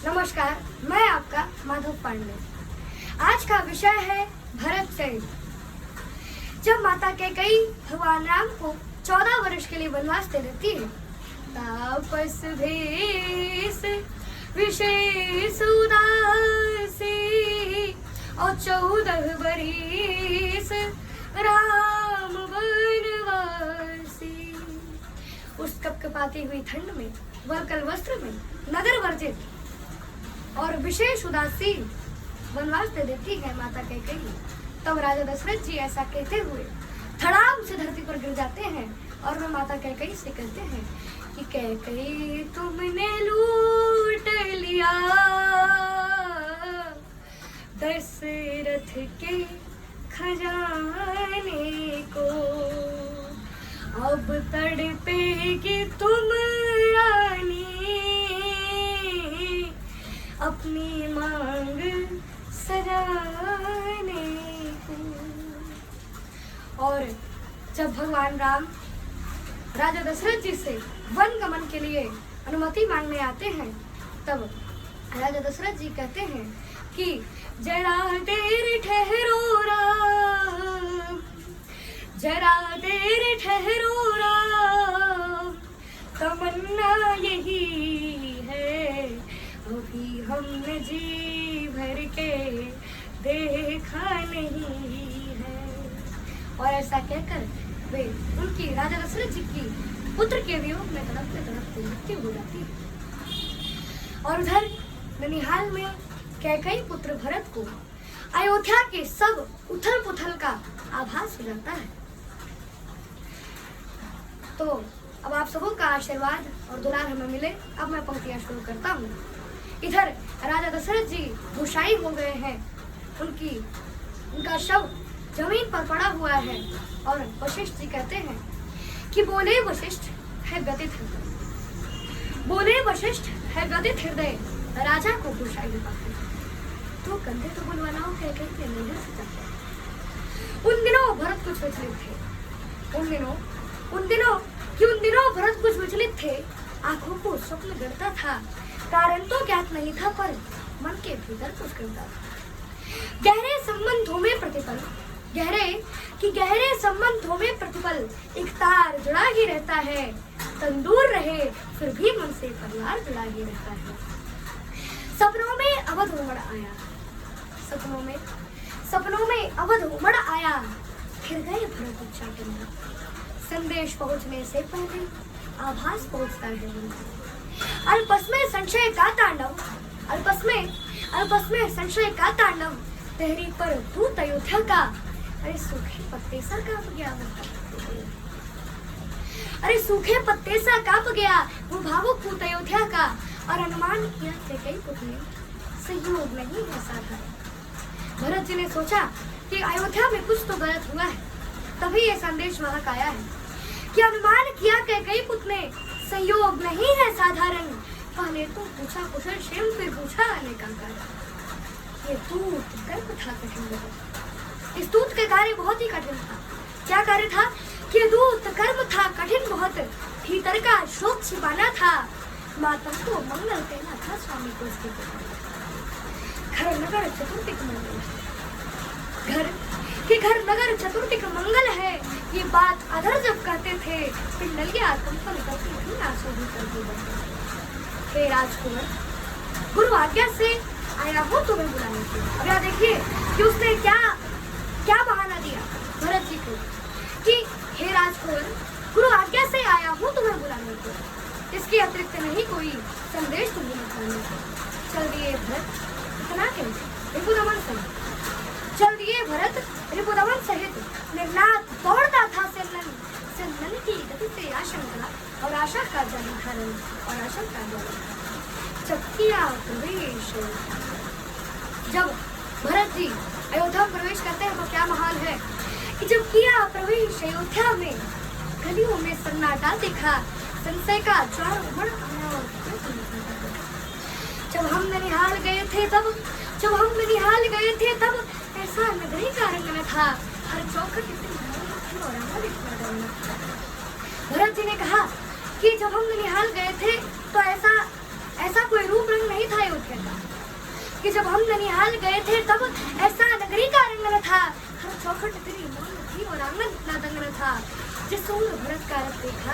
नमस्कार, मैं आपका माधव पांडे। आज का विषय है भरत चरित। जब माता कैकेयी भगवान राम को 14 वर्ष के लिए वनवास दे देती है, तापस भेष विशेष उदासी और 14 बरिस राम वनवासी। उस कपकपाती हुई ठंड में, वरकल वस्त्र में, नगर वर्जित और विशेष उदासी वनवास दे देती है माता कैकेयी। तब राजा दशरथ जी ऐसा कहते हुए धड़ाम से धरती पर गिर जाते हैं और वे माता कैकेयी से कहते हैं कि कैकेयी तुमने लूट लिया दशरथ के खजाने को, अब तड़पेगी तुम रानी अपनी मांग सजाने को। और जब भगवान राम राजा दशरथ जी से वन गमन के लिए अनुमति मांगने आते हैं, तब राजा दशरथ जी कहते हैं कि जरा देर ठहरो राम, जरा देर ठहरो राम, तमन्ना यही है अभी हमने जी भर के देखा नहीं है। और ऐसा कहकर वे उनकी राजा दशरथ जी की पुत्र के वियोग में तड़पते मृत्यु हो जाती है। और उधर ननिहाल में कैकेयी पुत्र भरत को अयोध्या के सब उथल पुथल का आभास हो जाता है। तो अब आप सबों का आशीर्वाद और दुलार हमें मिले। अब मैं पंक्तियां शुरू करता हूँ। इधर राजा दशरथ जी भूषाई हो गए हैं, उनका शव जमीन पर पड़ा हुआ है और वशिष्ठ जी कहते हैं कि बोले वशिष्ठ है गदित हृदय, बोले वशिष्ठ है गदित हृदय, राजा को भूषाई पाते तो कंधे तो बुलवानाओ कैकेयी के नजर से जाते। उन दिनों भरत कुछ विचलित थे, उन दिनों भरत कुछ विचलित थे। आंखों को स्वप्न गिरता था, कारण तो ज्ञात नहीं था, पर मन के भीतर कुछ करता था। गहरे संबंधों में प्रतिपल, गहरे संबंधों में प्रतिपल एक तार जुड़ा ही रहता है। तन दूर रहे फिर भी मन से परिवार जुड़ा ही रहता है। सपनों में अवध उमड़ आया, सपनों में अवध उमड़ आया, फिर गए भरत उच्चाटन। संदेश पहुंचने से पहले आभास पहुंचता है। अल्पस में संशय का तांडव, अल्पस में संशय का तांडव, तेरी पर भूत अयोध्या का। अरे सूखे पत्ते सा कांप गया, अरे सूखे पत्ते सा कांप गया वो भावुक भूत अयोध्या का। और अनुमान किया कैकेयी पुत्र ने संयोग नहीं है साधारण। भरत जी ने सोचा कि अयोध्या में कुछ तो गलत हुआ है, तभी ये संदेश वहां आया है कि अनुमान किया कैकेयी पुत्र ने संयोग नहीं है साधारण। पहले तो पूछा कुशल क्षेम, फिर पूछा अनेक कारण। ये दूत कर्म था कठिन, इस दूत का कार्य बहुत ही कठिन था। क्या कार्य था कि दूत कर्म था कठिन बहुत, भीतर का शोक छिपाना था, माता को मंगल कहना था, स्वामी को उसके घर नगर चतुर्थिक मंगल, घर नगर चतुर्थिक मंगल है। ये बात अधर जब कहते थे, पिंडलिया कंपन करती थी, आंसू भी करती बनी। हे राजकुमार, गुरु आज्ञा से आया हूँ तुम्हें बुलाने के। अब यहाँ देखिए कि उसने क्या बहाना दिया भरत जी को कि हे राजकुमार, गुरु आज्ञा से आया हूँ तुम्हें बुलाने को, इसके अतिरिक्त नहीं कोई संदेश तुम्हें बताने को। चल दिए भरत, इतना कैसे रिपुदमन सहित, चल दिए भरत रिपुदमन सहित। निर्नाद दौड़ता था सिंधन की गति से आशंका और आशा का जलधारण और आशंका जल। जब किया प्रवेश, जब भरत जी अयोध्या में प्रवेश करते हैं तो क्या महाल है कि जब किया प्रवेश अयोध्या में, गलियों में सन्नाटा दिखा, संशय का ज्वार उमड़ आया। जब हम ननिहाल गए थे तब ऐसा नगरी का रंग न था, हर चौखट भरत जी ने कहा कि जब हम ननिहाल गए थे तो ऐसा कोई रूप रंग नहीं था अयोध्या। जब हम ननिहाल गए थे तब ऐसा नगरी का रंग न था, हर चौखट तेरी मान थी और आंगन इतना दंग न था। जिस उम्र भरत का रथ देखा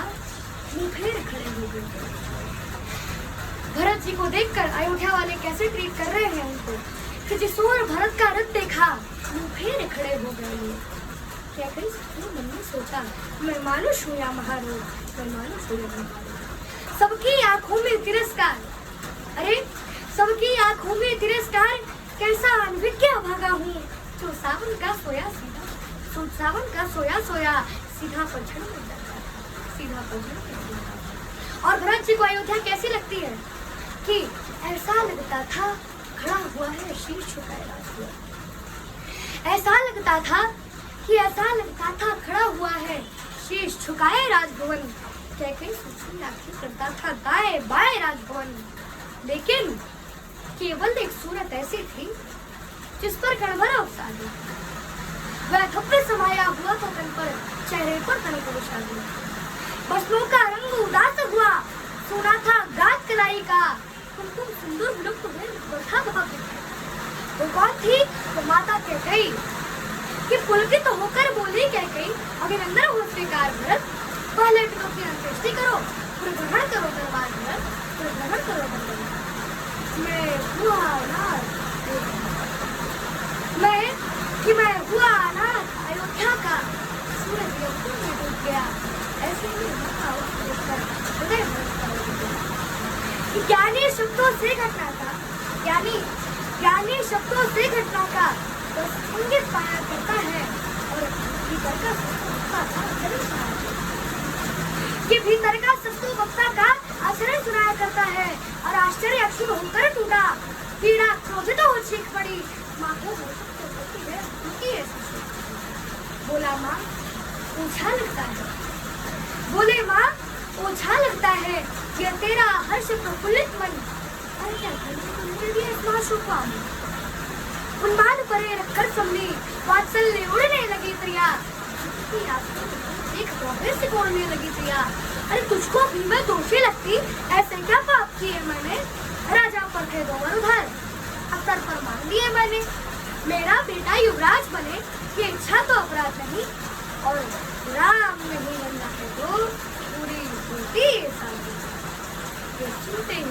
मुंह फेर खड़े हो गए। भरत जी को देखकर अयोध्या वाले कैसे ट्रीट कर रहे हैं उनको कि जिस उम्र भरत का रथ देखा मुंह फेर खड़े हो गए। क्या कहीं मन में सोचा, मैं मानुष हूँ या महारोग, मैं मानुष हूँ या महारोग। सबकी आंखों में तिरस्कार, अरे सबकी आंखों में तिरस्कार, कैसा अनभिज्ञ भागा हूँ जो सावन का सोया सीधा, जो सावन का सोया सोया सीधा पलझड़ में जाता है, सीधा पलझड़ में जाता है। और भरत जी को अयोध्या कैसी लगती है कि ऐसा लगता था खड़ा हुआ है शीश झुकाए राजभवन, ऐसा लगता था कि ऐसा लगता था खड़ा हुआ है शीश झुकाए राजभवन। कैकई सुखी आंखें करता था दाएं बाएं राजभवन, लेकिन केवल एक सूरत ऐसी थी जिस पर कण भर अवसाद, वह धब्बे समाया हुआ था तन पर, चेहरे पर तनिक विषाद। बसनों का रंग उदास हुआ, सुना था गात कलाई का, कुमकुम सिंदूर विलुप्त हुए बरखा भाग। वो कौन थी? वो माता कैकई कि पुलकित होकर बोली कैकई, अभिनंदन हो स्वीकार भरत, पहले पिता की अंत्येष्टि करो, फिर ग्रहण करो दरबार भरत, फिर ग्रहण करो दरबार। मैं हुआ अनाथ अयोध्या का, सूरज यमुना में डूब गया। ऐसे ही माता उसको देखकर हृदय बरसता हो गया। ज्ञानी शब्दों से घटना का, ज्ञानी शब्दों से घटना का बस इंगित पाया करता है, और भीतर का भीतर का सत्सु वक्ता का आचरण सुनाया करता है। और आश्चर्य अक्षुण होकर टूटा, पीड़ा क्रोधित हो चीख पड़ी, माँ को बोला माँ ओझा लगता है, बोले माँ ओझा लगता है यह तेरा हर्ष प्रफुल्लित मन। अरे क्या मिल दिया इस माशू को, उन्माद परे रखकर समझी वात्सल्य उड़ने लगी प्रिया, एक गौर से बोलने लगी प्रिया। अरे तुझको भी मैं दोषी लगती, ऐसे क्या पाप किए मैंने? राजा पर थे दो उधर, अवसर पर मान लिए मैंने, मेरा बेटा युवराज बने ये इच्छा तो अपराध नहीं, और राम नहीं बनना है तो पूरी होती सुनते ही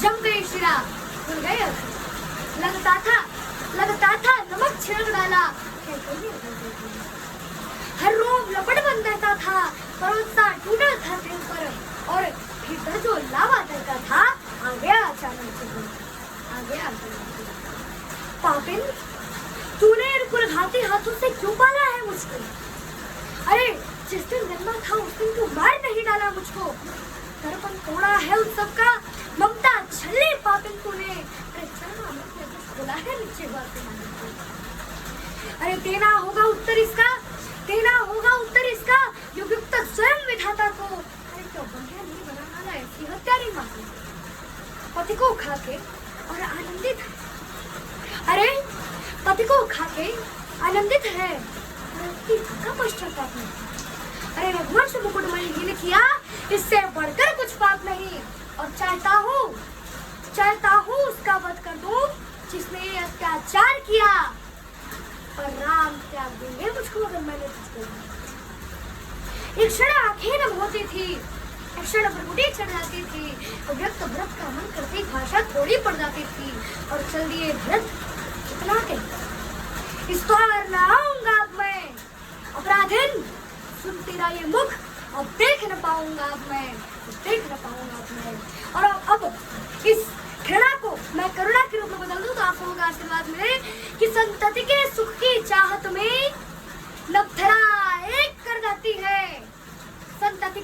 जम गई शिरा, भूल गए, लगता था नमक छिड़क डाला, हर रोम लपट बन रहता था, परोसा टूटा था दिल पर, और भीतर जो लावा दरका था आ गया अचानक से, आ गया पापिन, तूने कुलघाती हाथों से क्यों पाला है मुझको? अरे जिस दिन जन्मा था उस दिन तू मार नहीं डाला मुझको, दर्पण तोड़ा है उन सबका, ममता छल्ले पापिन तूने। अरे चलना मुझे बोला है नीचे बात, अरे देना होगा उत्तर इसका, देना होगा उत्तर इसका युक्त स्वयं विधाता को। अरे क्यों बंधिया नहीं बनाना ऐसी हत्यारी माँ पति को खा के और आनंदित है, अरे पति को खा के आनंदित है, का पश्चाताप नहीं। अरे रघुवंश मुकुटमणि ने किया, इससे बढ़कर कुछ पाप नहीं, और चाहता हूँ उसका वध कर दूं जिसने ये अत्याचार किया, पर राम त्याग देंगे मुझको अगर मैंने तुझको। एक क्षण आंखें नम होती थी, एक क्षण भ्रुकुटी चढ़ जाती थी, व्यक्त भरत का मन करती भाषा थोड़ी पड़ जाती थी, और चल दिए भरत इतना कहकर, इस बार न आऊंगा अब मैं, अपराधिन सुन तेरा ये मुख, अब देख न पाऊंगा अब मैं, देख न पाऊंगा अब मैं। और अब इस घृणा को मैं करुणा के रूप में बदल दूं तो आप लोगों का आशीर्वाद मिले कि संतति के सुख की चाहत में नवधरा एक कर जाती है, संतति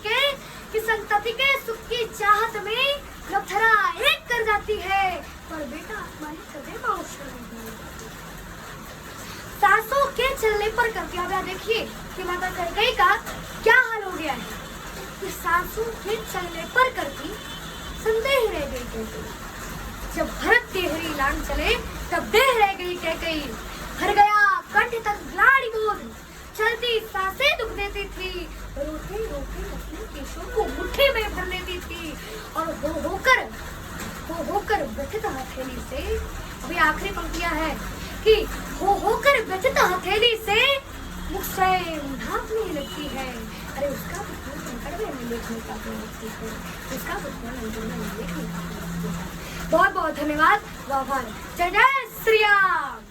के सुख की चाहत में नवधरा एक कर जाती है, पर बेटा आत्मा कदे माउशर सासों के चलने पर करके। अब देखिए कि माता कैकेयी का क्या हाल हो गया है कि सासों के चलने पर करके संदेह रह गई कैकेयी। जब भरत के हरी लांग चले तब देह रह गई कैकेयी, हर गया कंठ तक ग्लानि बोध, चलती सांसें दुख देती थी, रोते रोते अपने केशों को मुट्ठी में भर लेती थी, और हो होकर व्यथित हथेली से, अभी आखिरी पंक्तियां हैं कि होकर व्यथित हथेली से मुख से ढांकने लगती है। अरे उसका कड़वे में लेखने का है, उसका लेखने का। बहुत बहुत धन्यवाद, आभार। जय जय श्री राम।